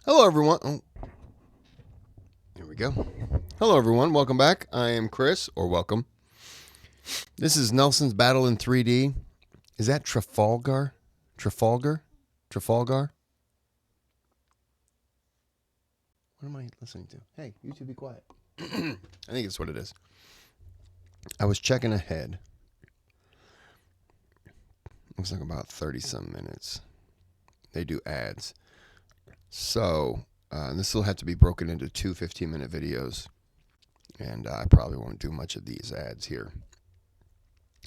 Hello, everyone. Oh, here we go. Hello, everyone. Welcome back. I am Kris, or welcome. This is Nelson's Battle in 3D. Is that Trafalgar? Trafalgar? What am I listening to? Hey, you two be quiet. I think it's what it is. I was checking ahead. Looks like about 30-some minutes. They do ads. So, this will have to be broken into two 15-minute videos. And I probably won't do much of these ads here.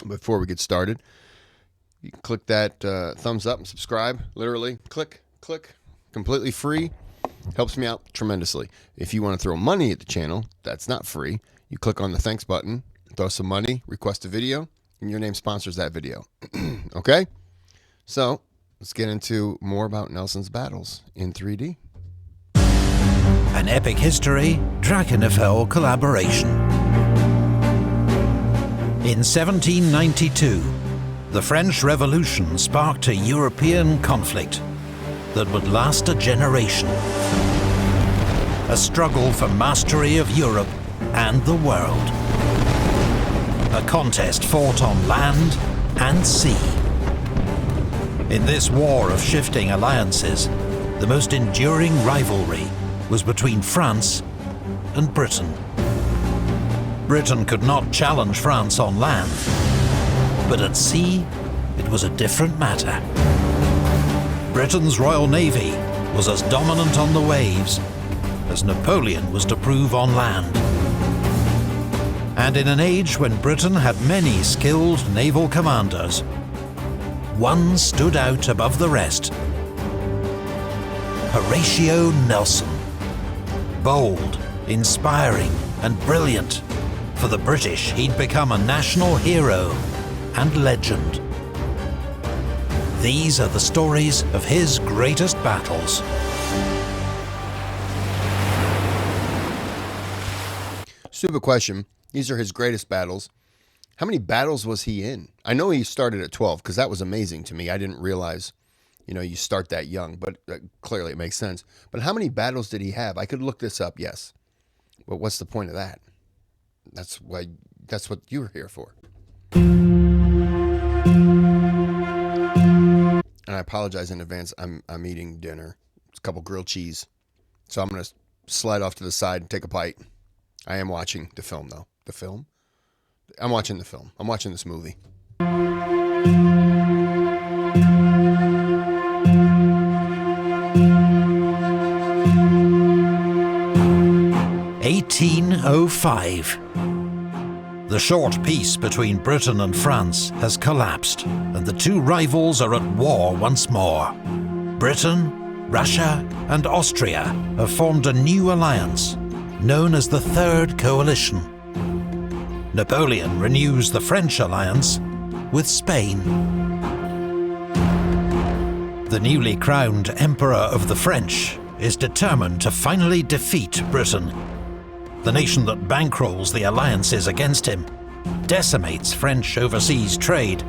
Before we get started, you can click that thumbs up and subscribe. Literally, click. Completely free. Helps me out tremendously. If you want to throw money at the channel, that's not free. You click on the thanks button, throw some money, request a video, and your name sponsors that video. Okay? So, let's get into more about Nelson's battles in 3D. An epic history, Drakenfell collaboration. In 1792, the French Revolution sparked a European conflict that would last a generation. A struggle for mastery of Europe and the world. A contest fought on land and sea. In this war of shifting alliances, the most enduring rivalry was between France and Britain. Britain could not challenge France on land, but at sea, it was a different matter. Britain's Royal Navy was as dominant on the waves as Napoleon was to prove on land. And in an age when Britain had many skilled naval commanders, one stood out above the rest. Horatio Nelson. Bold, inspiring, and brilliant. For the British, he'd become a national hero and legend. These are the stories of his greatest battles. Stupid question. These are his greatest battles. How many battles was he in? I know he started at 12 because that was amazing to me. I didn't realize, you start that young, but clearly it makes sense. But how many battles did he have? I could look this up, yes. But what's the point of that? That's what you were here for. And I apologize in advance. I'm eating dinner. It's a couple grilled cheese. So I'm going to slide off to the side and take a bite. I am watching the film, though. The film? I'm watching the film. I'm watching this movie. 1805. The short peace between Britain and France has collapsed, and the two rivals are at war once more. Britain, Russia, and Austria have formed a new alliance, known as the Third Coalition. Napoleon renews the French alliance with Spain. The newly crowned Emperor of the French is determined to finally defeat Britain. The nation that bankrolls the alliances against him, decimates French overseas trade,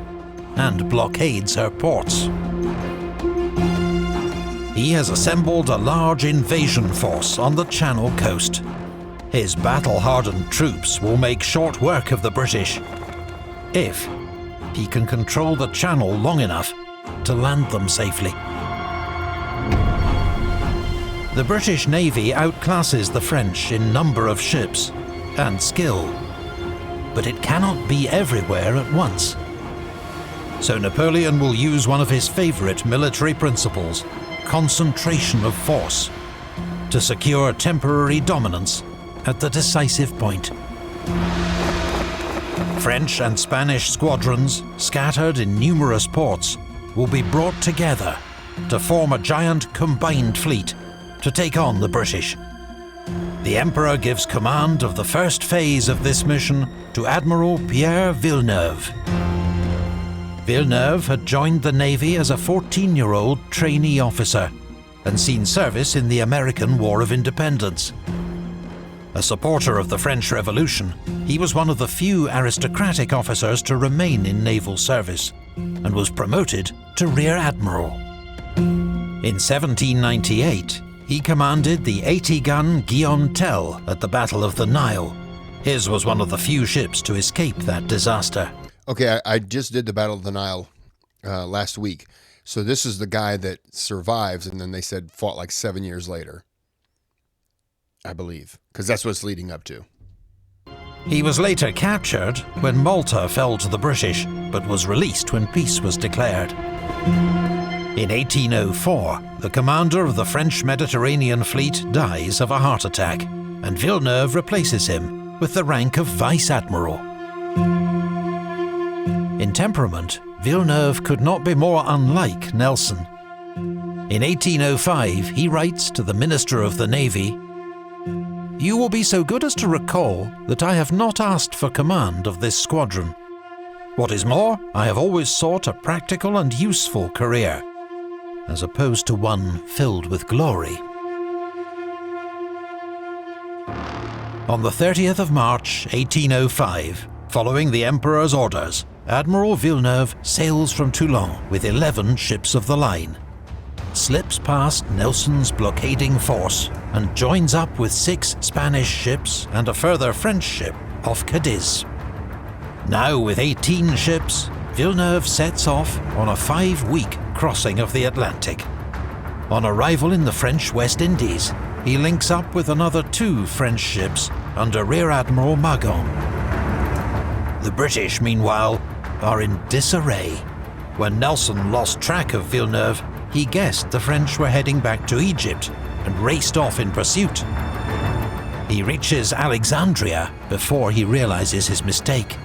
and blockades her ports. He has assembled a large invasion force on the Channel coast. His battle-hardened troops will make short work of the British, if he can control the Channel long enough to land them safely. The British Navy outclasses the French in number of ships and skill, but it cannot be everywhere at once. So Napoleon will use one of his favourite military principles, concentration of force, to secure temporary dominance at the decisive point. French and Spanish squadrons, scattered in numerous ports, will be brought together to form a giant combined fleet to take on the British. The Emperor gives command of the first phase of this mission to Admiral Villeneuve. Villeneuve had joined the Navy as a 14-year-old trainee officer and seen service in the American War of Independence. A supporter of the French Revolution, he was one of the few aristocratic officers to remain in naval service and was promoted to Rear Admiral. In 1798, he commanded the 80-gun Guillaume Tell at the Battle of the Nile. His was one of the few ships to escape that disaster. Okay, I just did the Battle of the Nile last week. So this is the guy that survives, and then they said fought like 7 years later, I believe, because that's what it's leading up to. He was later captured when Malta fell to the British, but was released when peace was declared. In 1804, the commander of the French Mediterranean fleet dies of a heart attack, and Villeneuve replaces him with the rank of Vice Admiral. In temperament, Villeneuve could not be more unlike Nelson. In 1805, he writes to the Minister of the Navy, "You will be so good as to recall that I have not asked for command of this squadron. What is more, I have always sought a practical and useful career, as opposed to one filled with glory." On the 30th of March, 1805, following the Emperor's orders, Admiral Villeneuve sails from Toulon with 11 ships of the line, slips past Nelson's blockading force, and joins up with 6 Spanish ships and a further French ship off Cadiz. Now with 18 ships, Villeneuve sets off on a 5-week crossing of the Atlantic. On arrival in the French West Indies, he links up with another 2 French ships under Rear Admiral Magon. The British, meanwhile, are in disarray. When Nelson lost track of Villeneuve, he guessed the French were heading back to Egypt and raced off in pursuit. He reaches Alexandria before he realizes his mistake.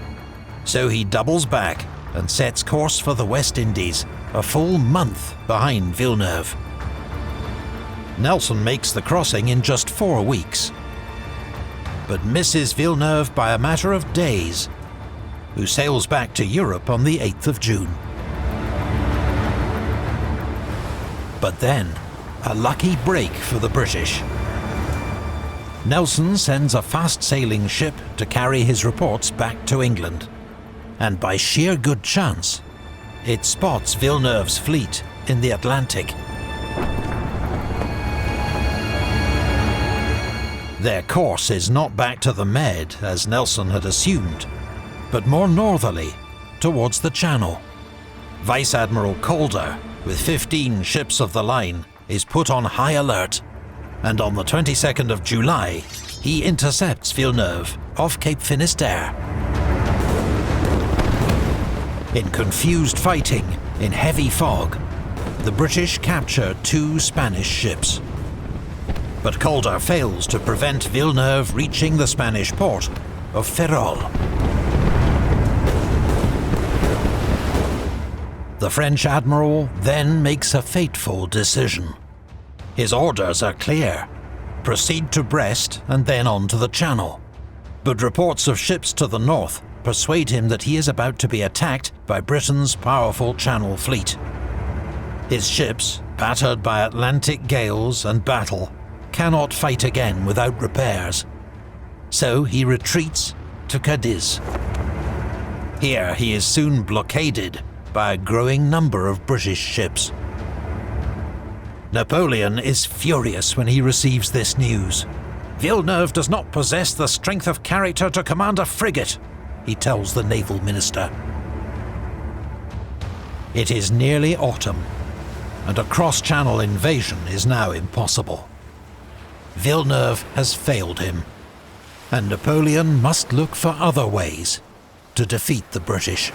So he doubles back and sets course for the West Indies, a full month behind Villeneuve. Nelson makes the crossing in just 4 weeks, but misses Villeneuve by a matter of days, who sails back to Europe on the 8th of June. But then, a lucky break for the British. Nelson sends a fast-sailing ship to carry his reports back to England, and by sheer good chance, it spots Villeneuve's fleet in the Atlantic. Their course is not back to the Med, as Nelson had assumed, but more northerly, towards the Channel. Vice Admiral Calder, with 15 ships of the line, is put on high alert, and on the 22nd of July, he intercepts Villeneuve off Cape Finisterre. In confused fighting, in heavy fog, the British capture 2 Spanish ships. But Calder fails to prevent Villeneuve reaching the Spanish port of Ferrol. The French admiral then makes a fateful decision. His orders are clear: proceed to Brest and then on to the Channel. But reports of ships to the north persuade him that he is about to be attacked by Britain's powerful Channel fleet. His ships, battered by Atlantic gales and battle, cannot fight again without repairs. So he retreats to Cadiz. Here he is soon blockaded by a growing number of British ships. Napoleon is furious when he receives this news. "Villeneuve does not possess the strength of character to command a frigate," he tells the naval minister. It is nearly autumn, and a cross-channel invasion is now impossible. Villeneuve has failed him, and Napoleon must look for other ways to defeat the British.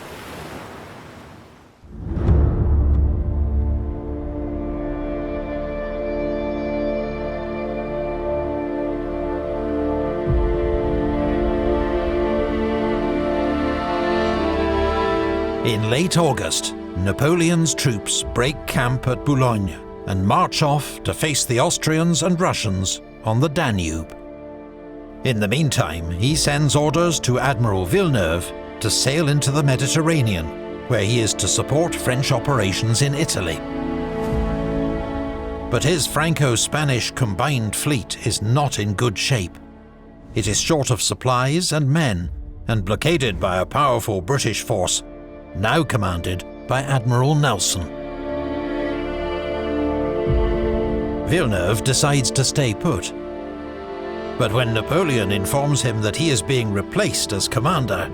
In late August, Napoleon's troops break camp at Boulogne and march off to face the Austrians and Russians on the Danube. In the meantime, he sends orders to Admiral Villeneuve to sail into the Mediterranean, where he is to support French operations in Italy. But his Franco-Spanish combined fleet is not in good shape. It is short of supplies and men, and blockaded by a powerful British force, now commanded by Admiral Nelson. Villeneuve decides to stay put. But when Napoleon informs him that he is being replaced as commander,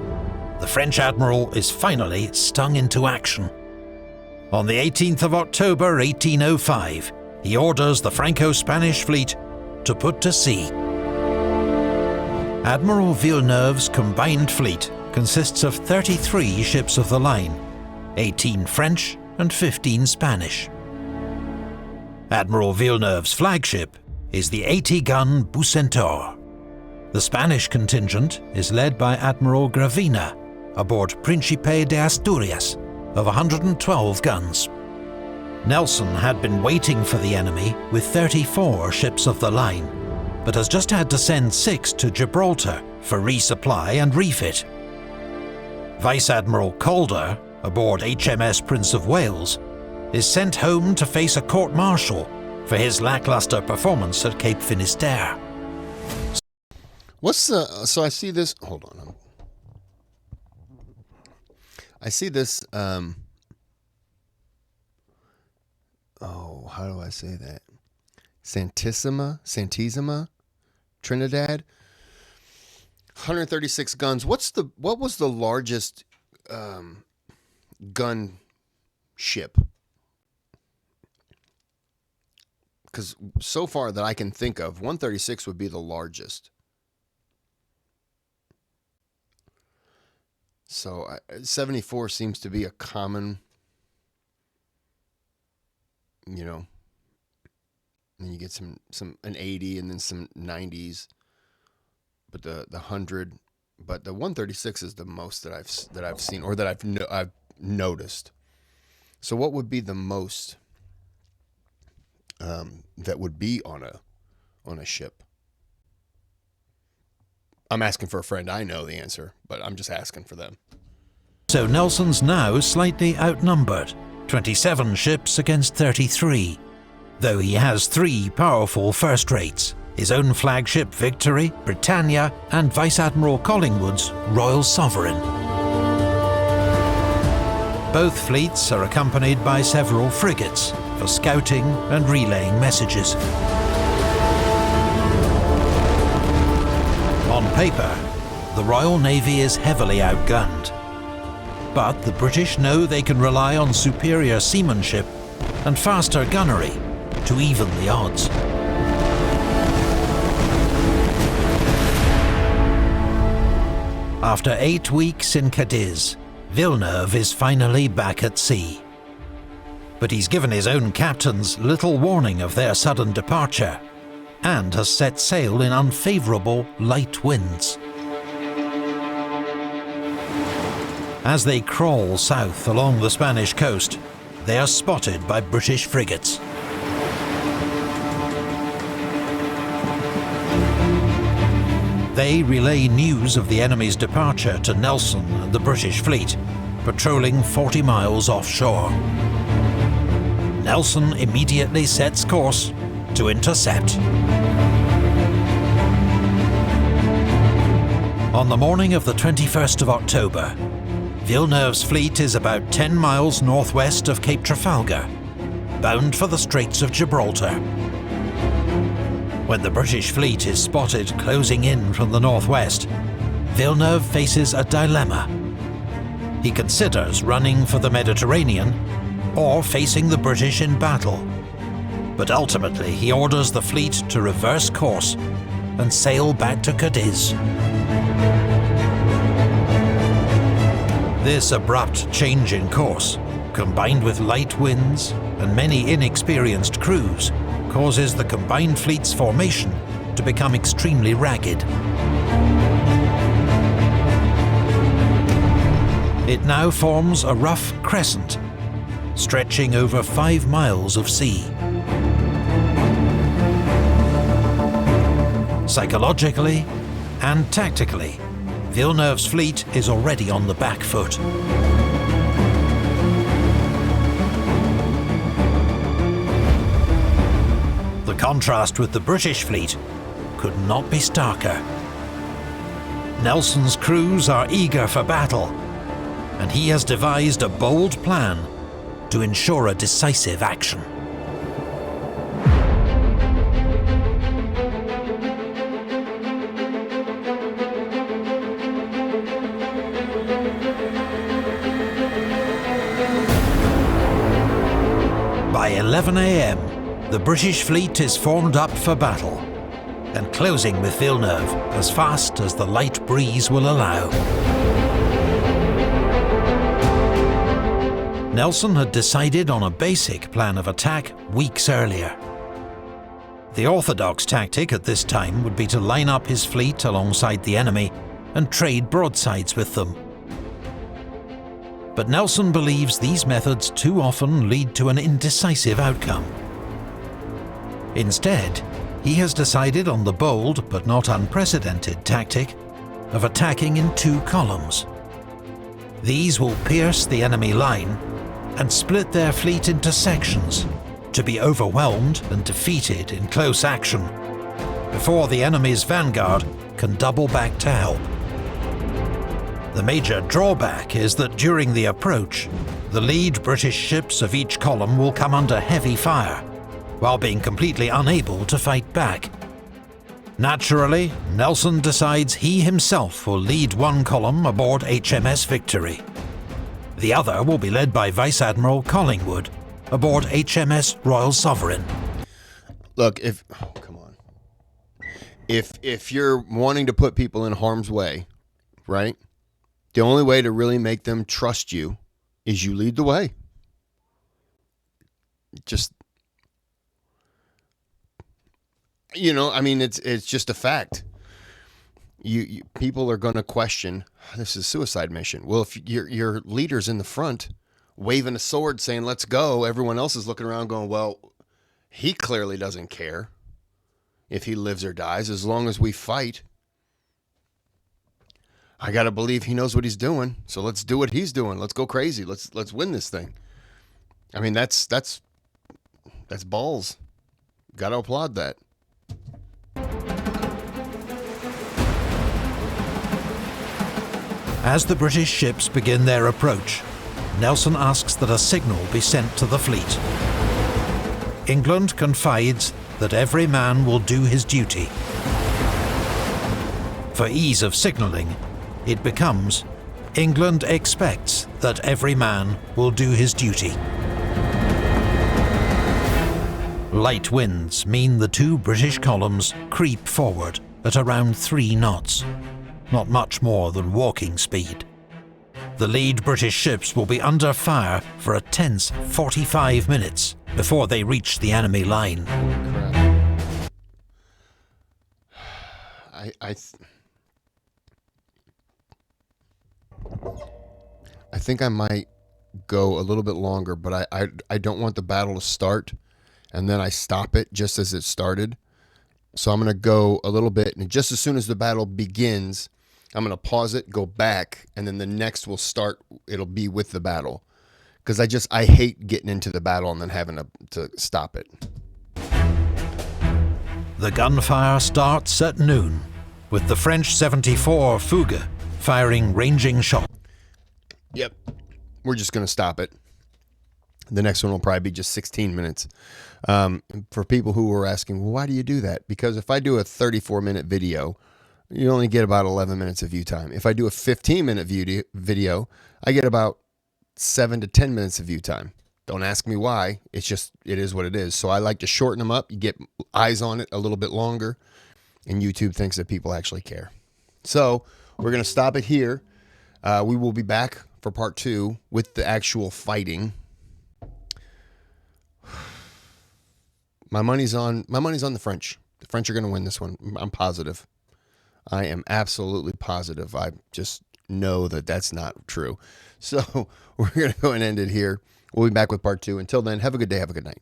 the French admiral is finally stung into action. On the 18th of October 1805, he orders the Franco-Spanish fleet to put to sea. Admiral Villeneuve's combined fleet consists of 33 ships of the line, 18 French and 15 Spanish. Admiral Villeneuve's flagship is the 80-gun Bucentaure. The Spanish contingent is led by Admiral Gravina aboard Príncipe de Asturias of 112 guns. Nelson had been waiting for the enemy with 34 ships of the line, but has just had to send 6 to Gibraltar for resupply and refit. Vice Admiral Calder, aboard HMS Prince of Wales, is sent home to face a court-martial for his lackluster performance at Cape Finisterre. So I see this, hold on. I see this, how do I say that? Santissima, Trinidad, 136 guns. What was the largest gun ship? Because so far that I can think of, 136 would be the largest. So 74 seems to be a common, you know, and you get an 80 and then some 90s, but the 100, but the 136 is the most that I've seen, or that I've noticed. So what would be the most that would be on a ship? I'm asking for a friend. I know the answer, but I'm just asking for them. So Nelson's now slightly outnumbered, 27 ships against 33, though he has 3 powerful first-rates, his own flagship Victory, Britannia, and Vice Admiral Collingwood's Royal Sovereign. Both fleets are accompanied by several frigates for scouting and relaying messages. On paper, the Royal Navy is heavily outgunned, but the British know they can rely on superior seamanship and faster gunnery to even the odds. After 8 weeks in Cadiz, Villeneuve is finally back at sea. But he's given his own captains little warning of their sudden departure, and has set sail in unfavourable light winds. As they crawl south along the Spanish coast, they are spotted by British frigates. They relay news of the enemy's departure to Nelson and the British fleet, patrolling 40 miles offshore. Nelson immediately sets course to intercept. On the morning of the 21st of October, Villeneuve's fleet is about 10 miles northwest of Cape Trafalgar, bound for the Straits of Gibraltar. When the British fleet is spotted closing in from the northwest, Villeneuve faces a dilemma. He considers running for the Mediterranean or facing the British in battle, but ultimately he orders the fleet to reverse course and sail back to Cadiz. This abrupt change in course, combined with light winds and many inexperienced crews, causes the combined fleet's formation to become extremely ragged. It now forms a rough crescent, stretching over 5 miles of sea. Psychologically and tactically, Villeneuve's fleet is already on the back foot. The contrast with the British fleet could not be starker. Nelson's crews are eager for battle, and he has devised a bold plan to ensure a decisive action. 11 a.m, the British fleet is formed up for battle, and closing with Villeneuve as fast as the light breeze will allow. Nelson had decided on a basic plan of attack weeks earlier. The orthodox tactic at this time would be to line up his fleet alongside the enemy and trade broadsides with them. But Nelson believes these methods too often lead to an indecisive outcome. Instead, he has decided on the bold but not unprecedented tactic of attacking in two columns. These will pierce the enemy line and split their fleet into sections, to be overwhelmed and defeated in close action, before the enemy's vanguard can double back to help. The major drawback is that during the approach, the lead British ships of each column will come under heavy fire, while being completely unable to fight back. Naturally, Nelson decides he himself will lead one column aboard HMS Victory. The other will be led by Vice Admiral Collingwood aboard HMS Royal Sovereign. Look, if you're wanting to put people in harm's way, right? The only way to really make them trust you is you lead the way. Just, I mean, it's just a fact. You people are going to question, this is a suicide mission. Well, if your leader's in the front waving a sword saying, let's go, everyone else is looking around going, well, he clearly doesn't care if he lives or dies as long as we fight. I got to believe he knows what he's doing, so let's do what he's doing. Let's go crazy. Let's win this thing. I mean, that's balls. Got to applaud that. As the British ships begin their approach, Nelson asks that a signal be sent to the fleet. England confides that every man will do his duty. For ease of signalling, it becomes, England expects that every man will do his duty. Light winds mean the two British columns creep forward at around 3 knots, not much more than walking speed. The lead British ships will be under fire for a tense 45 minutes before they reach the enemy line. I think I might go a little bit longer, but I don't want the battle to start and then I stop it just as it started. So I'm going to go a little bit, and just as soon as the battle begins, I'm going to pause it, go back, and then the next will start. It'll be with the battle. Because I hate getting into the battle and then having to stop it. The gunfire starts at noon, with the French 74 Fougue firing ranging shots. Yep. We're just going to stop it. The next one will probably be just 16 minutes. For people who were asking, well, why do you do that? Because if I do a 34-minute video, you only get about 11 minutes of view time. If I do a 15-minute video, I get about 7 to 10 minutes of view time. Don't ask me why. It is what it is. So I like to shorten them up. You get eyes on it a little bit longer, and YouTube thinks that people actually care. So we're going to stop it here. We will be back for part 2 with the actual fighting. My money's on the French. The French are going to win this one. I'm positive. I am absolutely positive. I just know that that's not true. So we're going to go and end it here. We'll be back with part 2. Until then, have a good day. Have a good night.